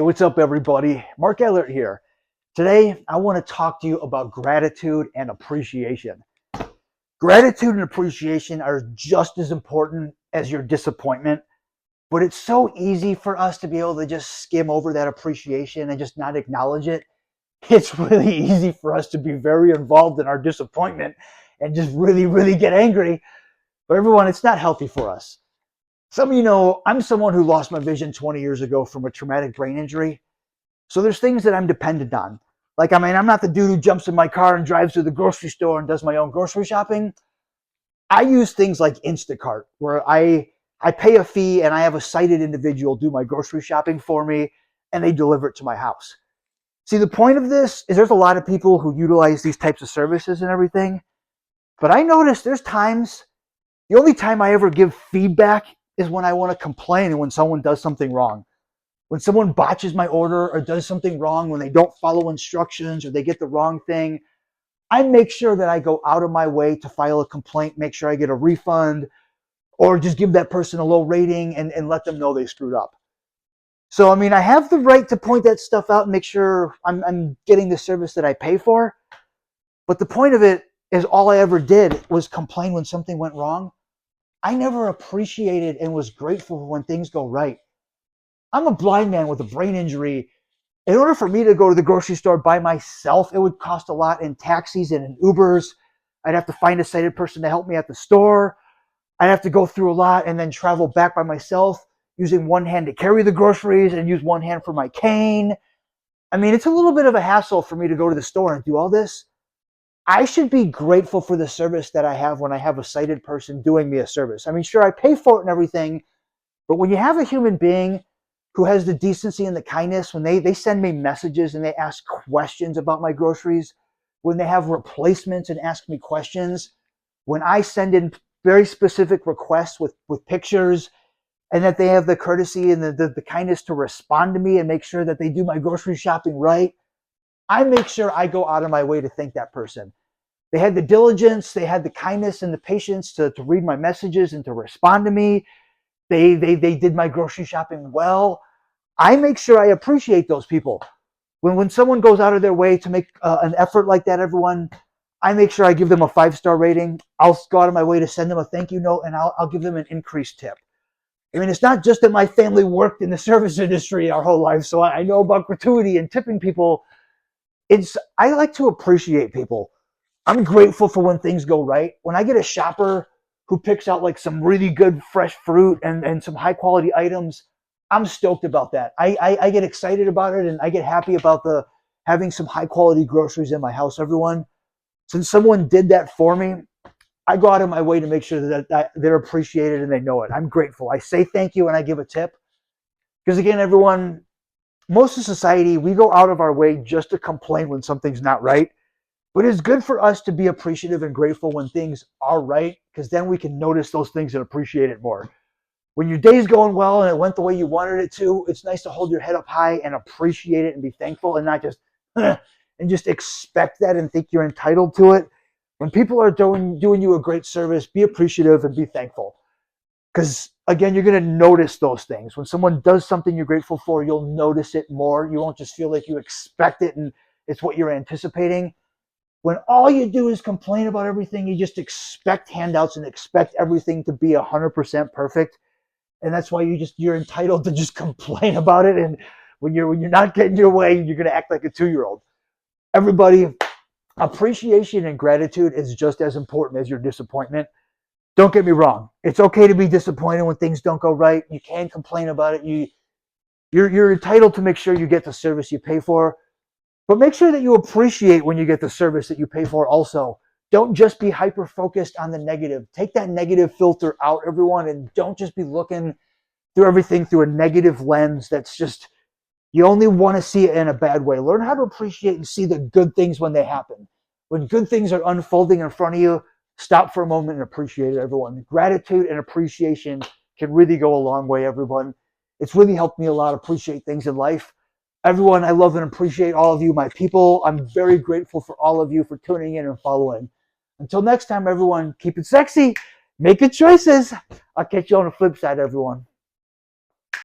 Hey, what's up, everybody? Mark Ellert here. Today, I want to talk to you about gratitude and appreciation. Gratitude and appreciation are just as important as your disappointment, but it's so easy for us to be able to just skim over that appreciation and just not acknowledge it. It's really easy for us to be very involved in our disappointment and just really get angry. But everyone, it's not healthy for us. Some of you know, I'm someone who lost my vision 20 years ago from a traumatic brain injury. So there's things that I'm dependent on. Like, I'm not the dude who jumps in my car and drives to the grocery store and does my own grocery shopping. I use things like Instacart, where I pay a fee and I have a sighted individual do my grocery shopping for me and they deliver it to my house. See, the point of this is there's a lot of people who utilize these types of services and everything. But I notice there's times, the only time I ever give feedback is when I want to complain and when someone does something wrong. When someone botches my order or does something wrong, when they don't follow instructions or they get the wrong thing, I make sure that I go out of my way to file a complaint, make sure I get a refund, or just give that person a low rating and let them know they screwed up. So, I have the right to point that stuff out and make sure I'm getting the service that I pay for. But the point of it is all I ever did was complain when something went wrong. I never appreciated and was grateful when things go right. I'm a blind man with a brain injury. In order for me to go to the grocery store by myself, it would cost a lot in taxis and in Ubers. I'd have to find a sighted person to help me at the store. I'd have to go through a lot and then travel back by myself using one hand to carry the groceries and use one hand for my cane. It's a little bit of a hassle for me to go to the store and do all this. I should be grateful for the service that I have when I have a sighted person doing me a service. Sure, I pay for it and everything, but when you have a human being who has the decency and the kindness, when they send me messages and they ask questions about my groceries, when they have replacements and ask me questions, when I send in very specific requests with pictures, and that they have the courtesy and the kindness to respond to me and make sure that they do my grocery shopping right, I make sure I go out of my way to thank that person. They had the diligence, they had the kindness and the patience to read my messages and to respond to me. They did my grocery shopping well. I make sure I appreciate those people. When someone goes out of their way to make an effort like that, everyone, I make sure I give them a 5-star rating. I'll go out of my way to send them a thank you note, and I'll give them an increased tip. It's not just that my family worked in the service industry our whole life, so I know about gratuity and tipping people. I like to appreciate people. I'm grateful for when things go right. When I get a shopper who picks out like some really good fresh fruit and some high quality items, I'm stoked about that. I get excited about it and I get happy about having some high quality groceries in my house, everyone. Since someone did that for me, I go out of my way to make sure that they're appreciated and they know it. I'm grateful. I say thank you and I give a tip. Because again, everyone, most of society, we go out of our way just to complain when something's not right. But it's good for us to be appreciative and grateful when things are right, because then we can notice those things and appreciate it more. When your day's going well and it went the way you wanted it to, it's nice to hold your head up high and appreciate it and be thankful and not just and just expect that and think you're entitled to it. When people are doing you a great service, be appreciative and be thankful. Because again, you're going to notice those things. When someone does something you're grateful for, you'll notice it more. You won't just feel like you expect it and it's what you're anticipating. When all you do is complain about everything, you just expect handouts and expect everything to be 100% perfect. And that's why you're entitled to just complain about it. And when you're not getting your way, you're going to act like a 2-year-old. Everybody, appreciation and gratitude is just as important as your disappointment. Don't get me wrong. It's okay to be disappointed when things don't go right. You can complain about it. You're entitled to make sure you get the service you pay for. But make sure that you appreciate when you get the service that you pay for also. Don't just be hyper-focused on the negative. Take that negative filter out, everyone, and don't just be looking through everything through a negative lens that's just, you only want to see it in a bad way. Learn how to appreciate and see the good things when they happen. When good things are unfolding in front of you, stop for a moment and appreciate it, everyone. Gratitude and appreciation can really go a long way, everyone. It's really helped me a lot appreciate things in life. Everyone, I love and appreciate all of you, my people. I'm very grateful for all of you for tuning in and following. Until next time, everyone, keep it sexy. Make good choices. I'll catch you on the flip side, everyone.